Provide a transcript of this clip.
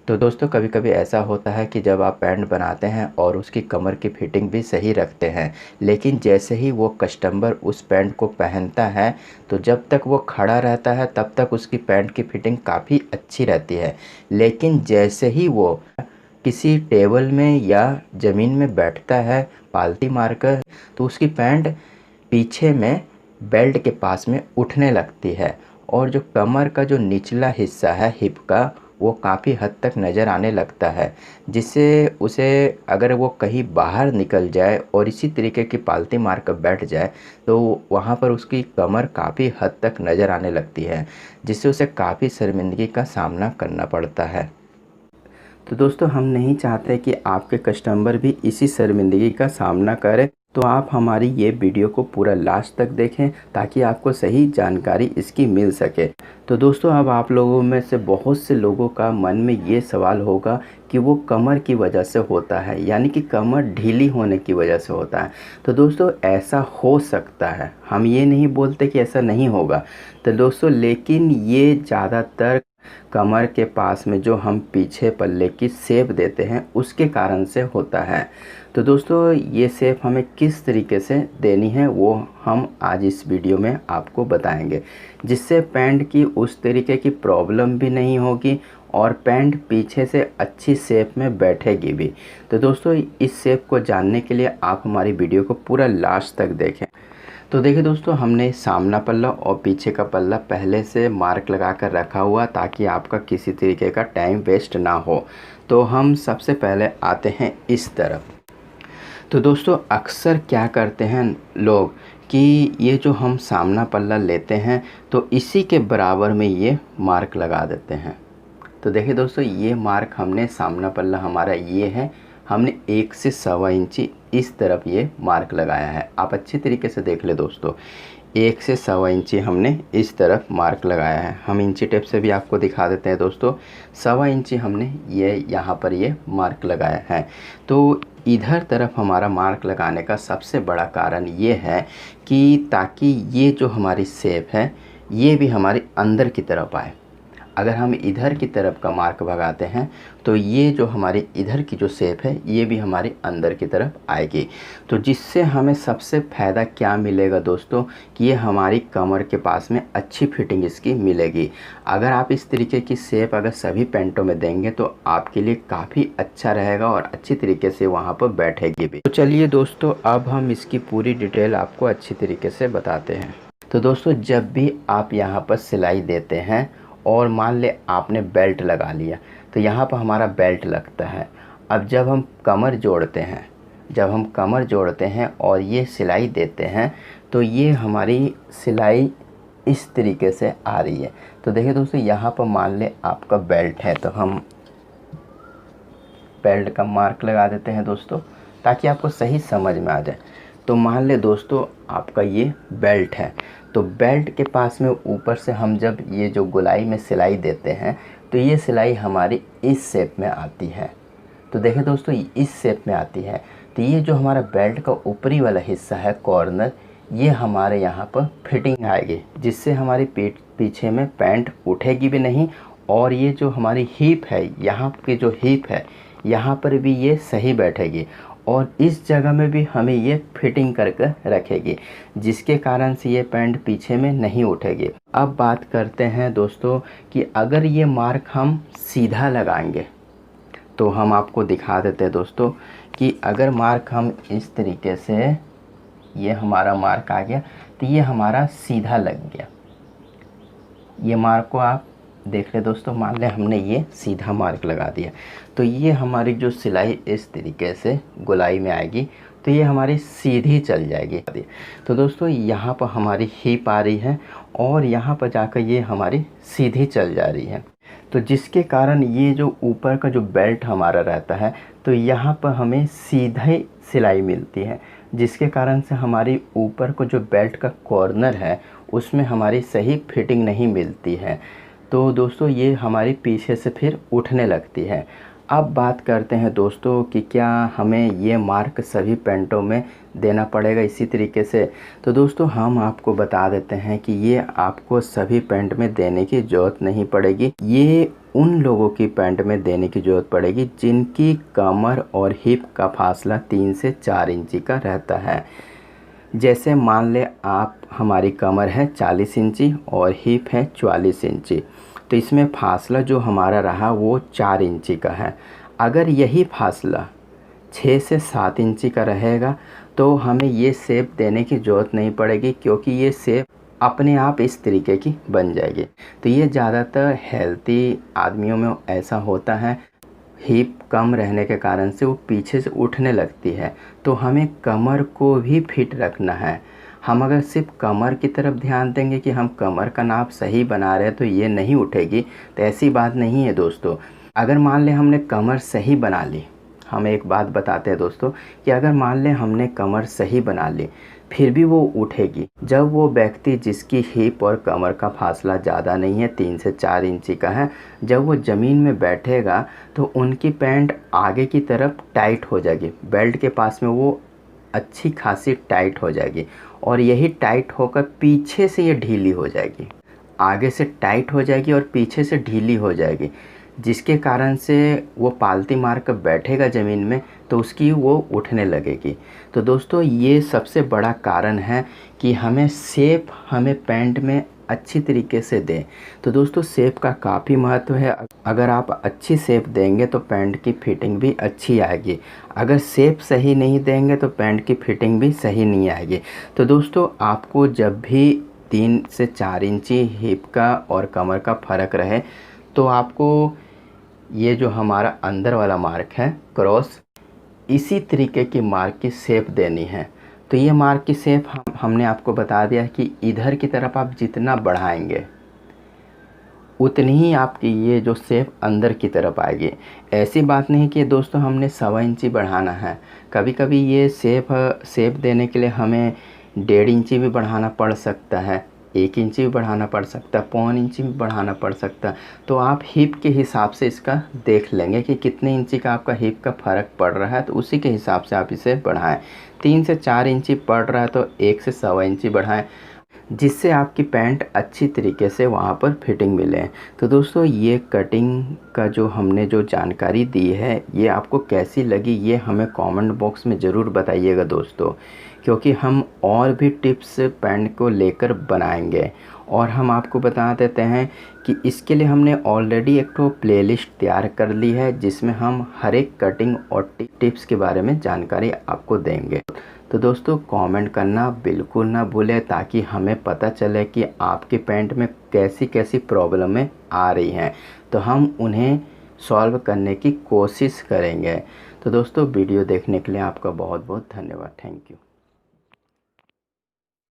तो दोस्तों कभी कभी ऐसा होता है कि जब आप पैंट बनाते हैं और उसकी कमर की फिटिंग भी सही रखते हैं, लेकिन जैसे ही वो कस्टमर उस पैंट को पहनता है तो जब तक वो खड़ा रहता है तब तक उसकी पैंट की फिटिंग काफ़ी अच्छी रहती है। लेकिन जैसे ही वो किसी टेबल में या ज़मीन में बैठता है पालती मारकर, तो उसकी पैंट पीछे में बेल्ट के पास में उठने लगती है और जो कमर का जो निचला हिस्सा है हिप का, वो काफ़ी हद तक नज़र आने लगता है, जिससे उसे अगर वो कहीं बाहर निकल जाए और इसी तरीके की पालती मार कर बैठ जाए तो वहाँ पर उसकी कमर काफ़ी हद तक नज़र आने लगती है, जिससे उसे काफ़ी शर्मिंदगी का सामना करना पड़ता है। तो दोस्तों हम नहीं चाहते कि आपके कस्टमर भी इसी शर्मिंदगी का सामना करें, तो आप हमारी ये वीडियो को पूरा लास्ट तक देखें ताकि आपको सही जानकारी इसकी मिल सके। तो दोस्तों अब आप लोगों में से बहुत से लोगों का मन में ये सवाल होगा कि वो कमर की वजह से होता है, यानी कि कमर ढीली होने की वजह से होता है। तो दोस्तों ऐसा हो सकता है, हम ये नहीं बोलते कि ऐसा नहीं होगा। तो दोस्तों लेकिन ये ज़्यादातर कमर के पास में जो हम पीछे पल्ले की शेप देते हैं उसके कारण से होता है। तो दोस्तों ये शेप हमें किस तरीके से देनी है वो हम आज इस वीडियो में आपको बताएंगे, जिससे पैंट की उस तरीके की प्रॉब्लम भी नहीं होगी और पैंट पीछे से अच्छी शेप में बैठेगी भी। तो दोस्तों इस शेप को जानने के लिए आप हमारी वीडियो को पूरा लास्ट तक देखें। तो देखिए दोस्तों, हमने सामना पल्ला और पीछे का पल्ला पहले से मार्क लगा कर रखा हुआ ताकि आपका किसी तरीके का टाइम वेस्ट ना हो। तो हम सबसे पहले आते हैं इस तरफ। तो दोस्तों अक्सर क्या करते हैं लोग कि ये जो हम सामना पल्ला लेते हैं तो इसी के बराबर में ये मार्क लगा देते हैं। तो देखिए दोस्तों ये मार्क हमने सामना पल्ला हमारा ये है, हमने 1 से 1.25 इंची इस तरफ ये मार्क लगाया है। आप अच्छी तरीके से देख ले दोस्तों, 1 से 1.25 इंची हमने इस तरफ मार्क लगाया है। हम इंची टेप से भी आपको दिखा देते हैं दोस्तों, 1.25 इंची हमने ये यहाँ पर ये मार्क लगाया है। तो इधर तरफ हमारा मार्क लगाने का सबसे बड़ा कारण ये है कि ताकि ये जो हमारी शेप है ये भी हमारी अंदर की तरफ आए। अगर हम इधर की तरफ का मार्क भगाते हैं तो ये जो हमारी इधर की जो शेप है ये भी हमारी अंदर की तरफ आएगी। तो जिससे हमें सबसे फ़ायदा क्या मिलेगा दोस्तों कि ये हमारी कमर के पास में अच्छी फिटिंग इसकी मिलेगी। अगर आप इस तरीके की शेप अगर सभी पैंटों में देंगे तो आपके लिए काफ़ी अच्छा रहेगा और अच्छी तरीके से वहाँ पर बैठेगी भी। तो चलिए दोस्तों अब हम इसकी पूरी डिटेल आपको अच्छी तरीके से बताते हैं। तो दोस्तों जब भी आप यहाँ पर सिलाई देते हैं और मान ले आपने बेल्ट लगा लिया तो यहाँ पर हमारा बेल्ट लगता है। अब जब हम कमर जोड़ते हैं और ये सिलाई देते हैं तो ये हमारी सिलाई इस तरीके से आ रही है। तो देखिए दोस्तों यहाँ पर मान ले आपका बेल्ट है तो हम बेल्ट का मार्क लगा देते हैं दोस्तों ताकि आपको सही समझ में आ जाए। तो मान ले दोस्तों आपका ये बेल्ट है, तो बेल्ट के पास में ऊपर से हम जब ये जो गोलाई में सिलाई देते हैं तो ये सिलाई हमारी इस शेप में आती है। तो देखें दोस्तों इस शेप में आती है। तो ये जो हमारा बेल्ट का ऊपरी वाला हिस्सा है कॉर्नर, ये हमारे यहाँ पर फिटिंग आएगी, जिससे हमारी पीछे में पैंट उठेगी भी नहीं और ये जो हमारी हिप है, यहाँ की जो हिप है यहाँ पर भी ये सही बैठेगी और इस जगह में भी हमें ये फिटिंग करके रखेगी, जिसके कारण से ये पैंट पीछे में नहीं उठेगी। अब बात करते हैं दोस्तों कि अगर ये मार्क हम सीधा लगाएंगे तो हम आपको दिखा देते हैं दोस्तों कि अगर मार्क हम इस तरीके से, ये हमारा मार्क आ गया तो ये हमारा सीधा लग गया। ये मार्क को आप देख ले दोस्तों, मान ले हमने ये सीधा मार्क लगा दिया तो ये हमारी जो सिलाई इस तरीके से गोलाई में आएगी तो ये हमारी सीधी चल जाएगी। तो दोस्तों यहाँ पर हमारी हिप आ रही है और यहाँ पर जाकर ये हमारी सीधी चल जा रही है। तो जिसके कारण ये जो ऊपर का जो बेल्ट हमारा रहता है तो यहाँ पर हमें सीधे सिलाई मिलती है, जिसके कारण से हमारी ऊपर को जो बेल्ट का कॉर्नर है उसमें हमारी सही फिटिंग नहीं मिलती है। तो दोस्तों ये हमारी पीछे से फिर उठने लगती है। अब बात करते हैं दोस्तों कि क्या हमें ये मार्क सभी पैंटों में देना पड़ेगा इसी तरीके से। तो दोस्तों हम आपको बता देते हैं कि ये आपको सभी पैंट में देने की ज़रूरत नहीं पड़ेगी। ये उन लोगों की पैंट में देने की ज़रूरत पड़ेगी जिनकी कमर और हिप का फासला 3 से 4 इंची का रहता है। जैसे मान ले आप, हमारी कमर है 40 इंची और हिप है 44 इंची, तो इसमें फासला जो हमारा रहा वो 4 इंची का है। अगर यही फासला 6 से 7 इंची का रहेगा तो हमें ये शेप देने की ज़रूरत नहीं पड़ेगी, क्योंकि ये शेप अपने आप इस तरीके की बन जाएगी। तो ये ज़्यादातर हेल्थी आदमियों में ऐसा होता है, हिप कम रहने के कारण से वो पीछे से उठने लगती है। तो हमें कमर को भी फिट रखना है। हम अगर सिर्फ कमर की तरफ ध्यान देंगे कि हम कमर का नाप सही बना रहे हैं तो ये नहीं उठेगी, तो ऐसी बात नहीं है दोस्तों। अगर मान लें हमने कमर सही बना ली, हम एक बात बताते हैं दोस्तों कि अगर मान लें हमने कमर सही बना ली फिर भी वो उठेगी, जब वो व्यक्ति जिसकी हिप और कमर का फासला ज़्यादा नहीं है, 3 से 4 इंची का है, जब वो ज़मीन में बैठेगा तो उनकी पैंट आगे की तरफ टाइट हो जाएगी, बेल्ट के पास में वो अच्छी खासी टाइट हो जाएगी, और यही टाइट होकर पीछे से ये ढीली हो जाएगी। आगे से टाइट हो जाएगी और पीछे से ढीली हो जाएगी, जिसके कारण से वो पालती मार कर बैठेगा ज़मीन में तो उसकी वो उठने लगेगी। तो दोस्तों ये सबसे बड़ा कारण है कि हमें पैंट में अच्छी तरीके से दें। तो दोस्तों शेप का काफ़ी महत्व है। अगर आप अच्छी शेप देंगे तो पैंट की फिटिंग भी अच्छी आएगी, अगर शेप सही नहीं देंगे तो पैंट की फिटिंग भी सही नहीं आएगी। तो दोस्तों आपको जब भी 3 से 4 इंची हिप का और कमर का फ़र्क रहे तो आपको ये जो हमारा अंदर वाला मार्क है क्रॉस, इसी तरीके की मार्क की शेप देनी है। तो ये मार्क की शेप हमने आपको बता दिया कि इधर की तरफ आप जितना बढ़ाएंगे उतनी ही आपकी ये जो शेप अंदर की तरफ आएगी। ऐसी बात नहीं कि दोस्तों हमने 1.25 इंची बढ़ाना है, कभी कभी ये शेप देने के लिए हमें 1.5 इंची भी बढ़ाना पड़ सकता है, 1 इंची भी बढ़ाना पड़ सकता है, 1.25 इंची भी बढ़ाना पड़ सकता है। तो आप हिप के हिसाब से इसका देख लेंगे कि कितने इंची का आपका हिप का फ़र्क पड़ रहा है, तो उसी के हिसाब से आप इसे बढ़ाएं। 3 से 4 इंची पड़ रहा है तो 1 से 1.25 इंची बढ़ाएं, जिससे आपकी पैंट अच्छी तरीके से वहाँ पर फिटिंग मिले। तो दोस्तों ये कटिंग का जो हमने जो जानकारी दी है ये आपको कैसी लगी, ये हमें कमेंट बॉक्स में ज़रूर बताइएगा दोस्तों, क्योंकि हम और भी टिप्स पैंट को लेकर बनाएंगे। और हम आपको बता देते हैं कि इसके लिए हमने ऑलरेडी एक तो प्लेलिस्ट तैयार कर ली है, जिसमें हम हर एक कटिंग और टिप्स के बारे में जानकारी आपको देंगे। तो दोस्तों कमेंट करना बिल्कुल ना भूलें, ताकि हमें पता चले कि आपके पैंट में कैसी कैसी प्रॉब्लमें आ रही हैं, तो हम उन्हें सॉल्व करने की कोशिश करेंगे। तो दोस्तों वीडियो देखने के लिए आपका बहुत बहुत धन्यवाद। Thank you.